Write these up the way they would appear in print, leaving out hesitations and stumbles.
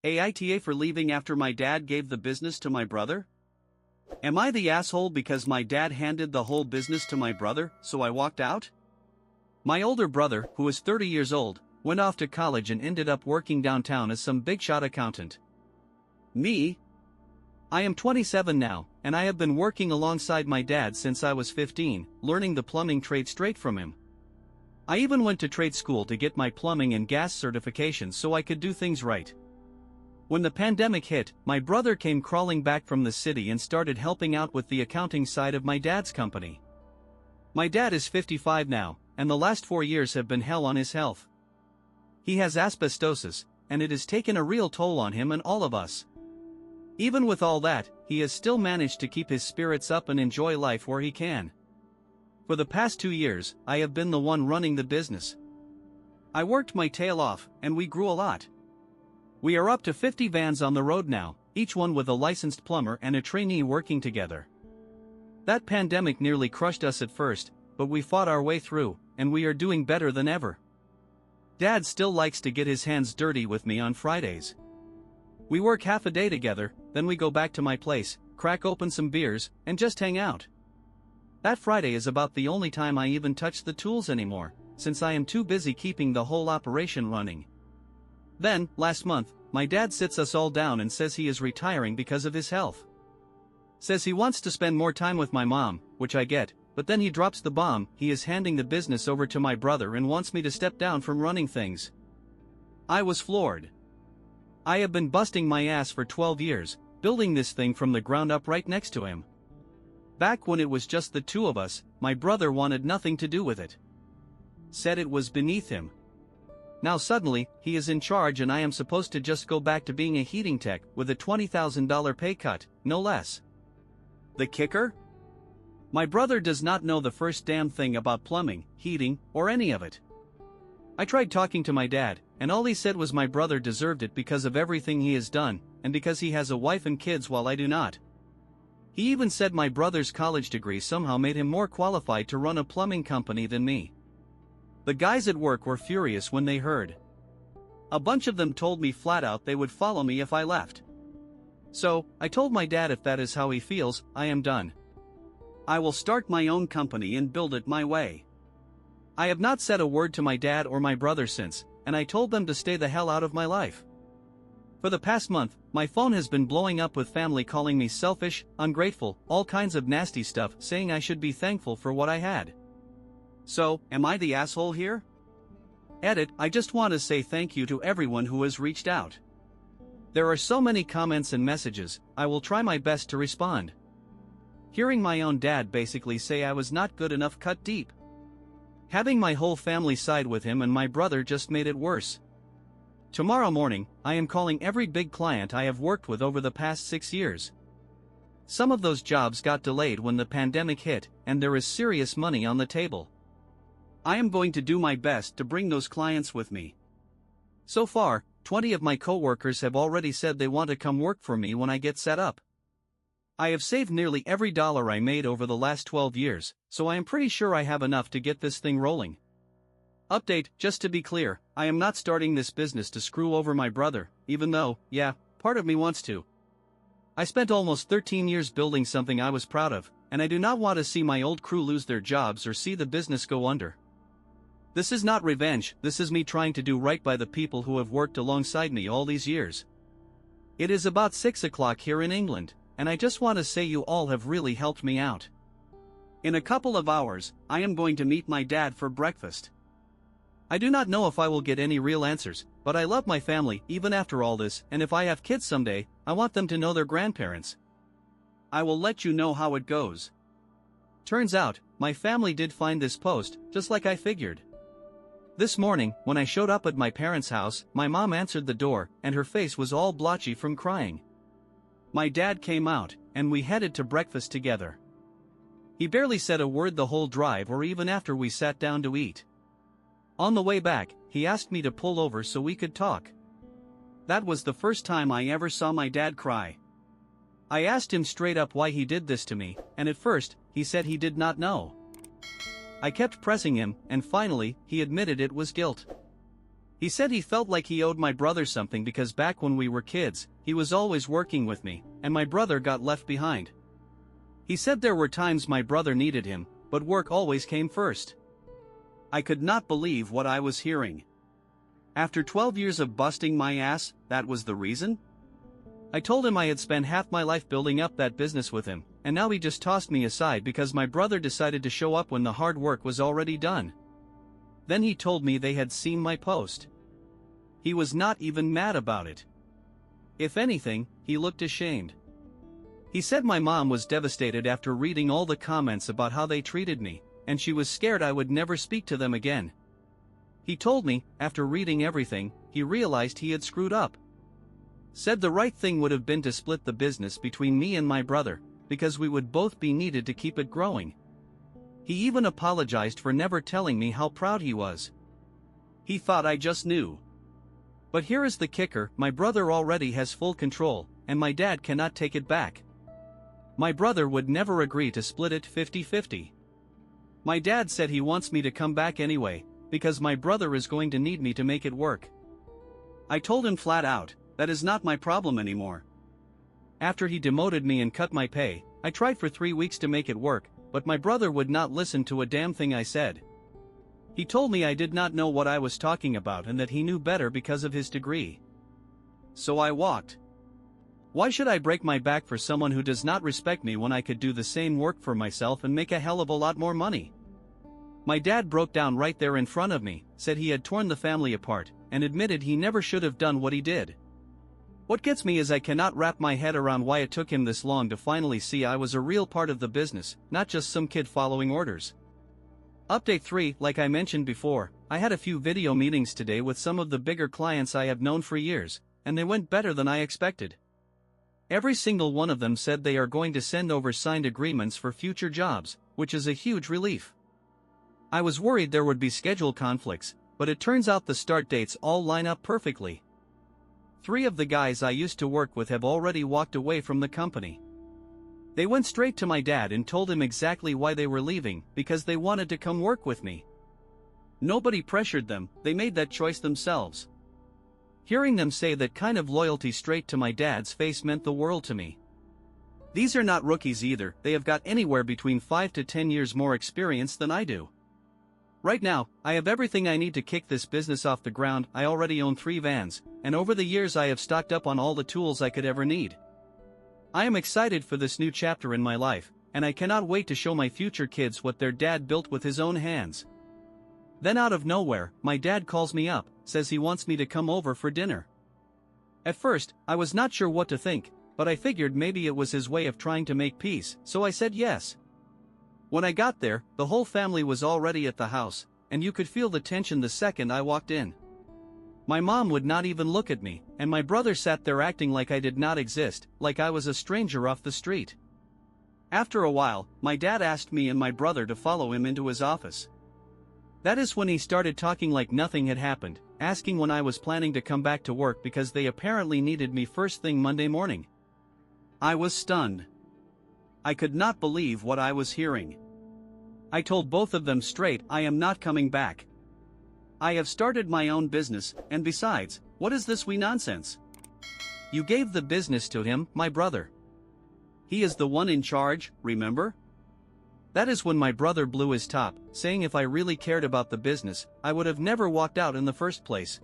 AITA for leaving after my dad gave the business to my brother? Am I the asshole because my dad handed the whole business to my brother, so I walked out? My older brother, who is 30 years old, went off to college and ended up working downtown as some big-shot accountant. Me? I am 27 now, and I have been working alongside my dad since I was 15, learning the plumbing trade straight from him. I even went to trade school to get my plumbing and gas certifications so I could do things right. When the pandemic hit, my brother came crawling back from the city and started helping out with the accounting side of my dad's company. My dad is 55 now, and the last 4 years have been hell on his health. He has asbestosis, and it has taken a real toll on him and all of us. Even with all that, he has still managed to keep his spirits up and enjoy life where he can. For the past 2 years, I have been the one running the business. I worked my tail off, and we grew a lot. We are up to 50 vans on the road now, each one with a licensed plumber and a trainee working together. That pandemic nearly crushed us at first, but we fought our way through, and we are doing better than ever. Dad still likes to get his hands dirty with me on Fridays. We work half a day together, then we go back to my place, crack open some beers, and just hang out. That Friday is about the only time I even touch the tools anymore, since I am too busy keeping the whole operation running. Then, last month, my dad sits us all down and says he is retiring because of his health. Says he wants to spend more time with my mom, which I get, but then he drops the bomb. He is handing the business over to my brother and wants me to step down from running things. I was floored. I have been busting my ass for 12 years, building this thing from the ground up right next to him. Back when it was just the two of us, my brother wanted nothing to do with it. Said it was beneath him. Now suddenly, he is in charge and I am supposed to just go back to being a heating tech with a $20,000 pay cut, no less. The kicker? My brother does not know the first damn thing about plumbing, heating, or any of it. I tried talking to my dad, and all he said was my brother deserved it because of everything he has done, and because he has a wife and kids while I do not. He even said my brother's college degree somehow made him more qualified to run a plumbing company than me. The guys at work were furious when they heard. A bunch of them told me flat out they would follow me if I left. So, I told my dad if that is how he feels, I am done. I will start my own company and build it my way. I have not said a word to my dad or my brother since, and I told them to stay the hell out of my life. For the past month, my phone has been blowing up with family calling me selfish, ungrateful, all kinds of nasty stuff, saying I should be thankful for what I had. So, am I the asshole here? Edit, I just want to say thank you to everyone who has reached out. There are so many comments and messages, I will try my best to respond. Hearing my own dad basically say I was not good enough cut deep. Having my whole family side with him and my brother just made it worse. Tomorrow morning, I am calling every big client I have worked with over the past 6 years. Some of those jobs got delayed when the pandemic hit, and there is serious money on the table. I am going to do my best to bring those clients with me. So far, 20 of my coworkers have already said they want to come work for me when I get set up. I have saved nearly every dollar I made over the last 12 years, so I am pretty sure I have enough to get this thing rolling. Update, just to be clear, I am not starting this business to screw over my brother, even though, yeah, part of me wants to. I spent almost 13 years building something I was proud of, and I do not want to see my old crew lose their jobs or see the business go under. This is not revenge, this is me trying to do right by the people who have worked alongside me all these years. It is about 6 o'clock here in England, and I just want to say you all have really helped me out. In a couple of hours, I am going to meet my dad for breakfast. I do not know if I will get any real answers, but I love my family even after all this, and if I have kids someday, I want them to know their grandparents. I will let you know how it goes. Turns out, my family did find this post, just like I figured. This morning, when I showed up at my parents' house, my mom answered the door, and her face was all blotchy from crying. My dad came out, and we headed to breakfast together. He barely said a word the whole drive or even after we sat down to eat. On the way back, he asked me to pull over so we could talk. That was the first time I ever saw my dad cry. I asked him straight up why he did this to me, and at first, he said he did not know. I kept pressing him, and finally, he admitted it was guilt. He said he felt like he owed my brother something because back when we were kids, he was always working with me, and my brother got left behind. He said there were times my brother needed him, but work always came first. I could not believe what I was hearing. After 12 years of busting my ass, that was the reason? I told him I had spent half my life building up that business with him, and now he just tossed me aside because my brother decided to show up when the hard work was already done. Then he told me they had seen my post. He was not even mad about it. If anything, he looked ashamed. He said my mom was devastated after reading all the comments about how they treated me, and she was scared I would never speak to them again. He told me, after reading everything, he realized he had screwed up. Said the right thing would have been to split the business between me and my brother, because we would both be needed to keep it growing. He even apologized for never telling me how proud he was. He thought I just knew. But here is the kicker, my brother already has full control, and my dad cannot take it back. My brother would never agree to split it 50-50. My dad said he wants me to come back anyway, because my brother is going to need me to make it work. I told him flat out, that is not my problem anymore. After he demoted me and cut my pay, I tried for 3 weeks to make it work, but my brother would not listen to a damn thing I said. He told me I did not know what I was talking about and that he knew better because of his degree. So I walked. Why should I break my back for someone who does not respect me when I could do the same work for myself and make a hell of a lot more money? My dad broke down right there in front of me, said he had torn the family apart, and admitted he never should have done what he did. What gets me is I cannot wrap my head around why it took him this long to finally see I was a real part of the business, not just some kid following orders. Update 3, like I mentioned before, I had a few video meetings today with some of the bigger clients I have known for years, and they went better than I expected. Every single one of them said they are going to send over signed agreements for future jobs, which is a huge relief. I was worried there would be schedule conflicts, but it turns out the start dates all line up perfectly. 3 of the guys I used to work with have already walked away from the company. They went straight to my dad and told him exactly why they were leaving, because they wanted to come work with me. Nobody pressured them, they made that choice themselves. Hearing them say that kind of loyalty straight to my dad's face meant the world to me. These are not rookies either, they have got anywhere between 5 to 10 years more experience than I do. Right now, I have everything I need to kick this business off the ground. I already own 3 vans, and over the years I have stocked up on all the tools I could ever need. I am excited for this new chapter in my life, and I cannot wait to show my future kids what their dad built with his own hands. Then out of nowhere, my dad calls me up, says he wants me to come over for dinner. At first, I was not sure what to think, but I figured maybe it was his way of trying to make peace, so I said yes. When I got there, the whole family was already at the house, and you could feel the tension the second I walked in. My mom would not even look at me, and my brother sat there acting like I did not exist, like I was a stranger off the street. After a while, my dad asked me and my brother to follow him into his office. That is when he started talking like nothing had happened, asking when I was planning to come back to work because they apparently needed me first thing Monday morning. I was stunned. I could not believe what I was hearing. I told both of them straight, I am not coming back. I have started my own business, and besides, what is this wee nonsense? You gave the business to him, my brother. He is the one in charge, remember? That is when my brother blew his top, saying if I really cared about the business, I would have never walked out in the first place.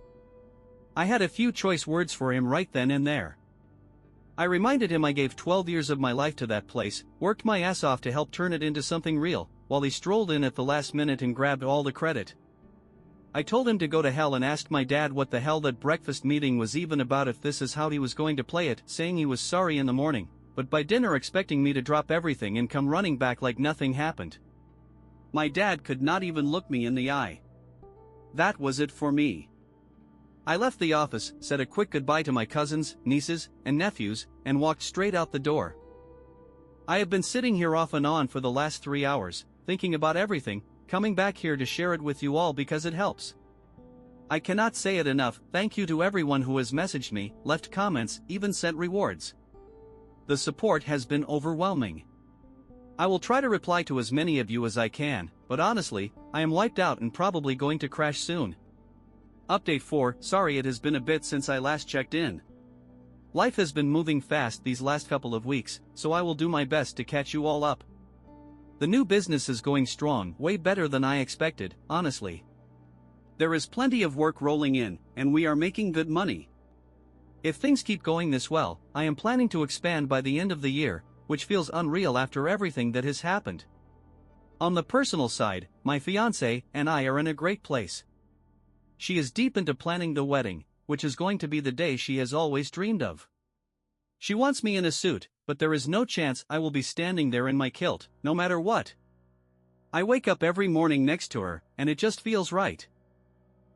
I had a few choice words for him right then and there. I reminded him I gave 12 years of my life to that place, worked my ass off to help turn it into something real, while he strolled in at the last minute and grabbed all the credit. I told him to go to hell and asked my dad what the hell that breakfast meeting was even about if this is how he was going to play it, saying he was sorry in the morning, but by dinner expecting me to drop everything and come running back like nothing happened. My dad could not even look me in the eye. That was it for me. I left the office, said a quick goodbye to my cousins, nieces, and nephews, and walked straight out the door. I have been sitting here off and on for the last 3 hours, thinking about everything, coming back here to share it with you all because it helps. I cannot say it enough, thank you to everyone who has messaged me, left comments, even sent rewards. The support has been overwhelming. I will try to reply to as many of you as I can, but honestly, I am wiped out and probably going to crash soon. Update 4, sorry it has been a bit since I last checked in. Life has been moving fast these last couple of weeks, so I will do my best to catch you all up. The new business is going strong, way better than I expected, honestly. There is plenty of work rolling in, and we are making good money. If things keep going this well, I am planning to expand by the end of the year, which feels unreal after everything that has happened. On the personal side, my fiancé and I are in a great place. She is deep into planning the wedding, which is going to be the day she has always dreamed of. She wants me in a suit, but there is no chance I will be standing there in my kilt, no matter what. I wake up every morning next to her, and it just feels right.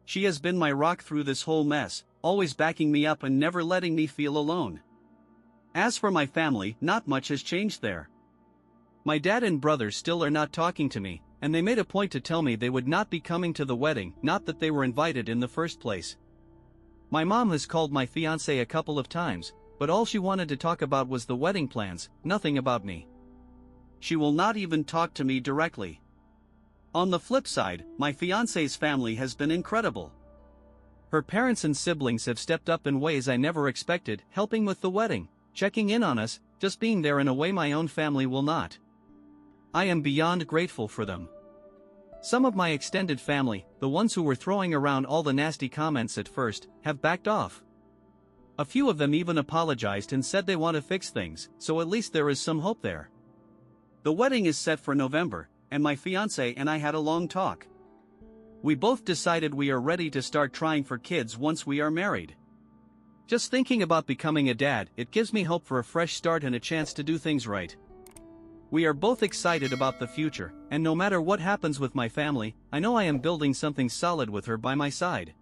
She has been my rock through this whole mess, always backing me up and never letting me feel alone. As for my family, not much has changed there. My dad and brothers still are not talking to me, and they made a point to tell me they would not be coming to the wedding, not that they were invited in the first place. My mom has called my fiancé a couple of times, but all she wanted to talk about was the wedding plans, nothing about me. She will not even talk to me directly. On the flip side, my fiancé's family has been incredible. Her parents and siblings have stepped up in ways I never expected, helping with the wedding, checking in on us, just being there in a way my own family will not. I am beyond grateful for them. Some of my extended family, the ones who were throwing around all the nasty comments at first, have backed off. A few of them even apologized and said they want to fix things, so at least there is some hope there. The wedding is set for November, and my fiancé and I had a long talk. We both decided we are ready to start trying for kids once we are married. Just thinking about becoming a dad, it gives me hope for a fresh start and a chance to do things right. We are both excited about the future, and no matter what happens with my family, I know I am building something solid with her by my side.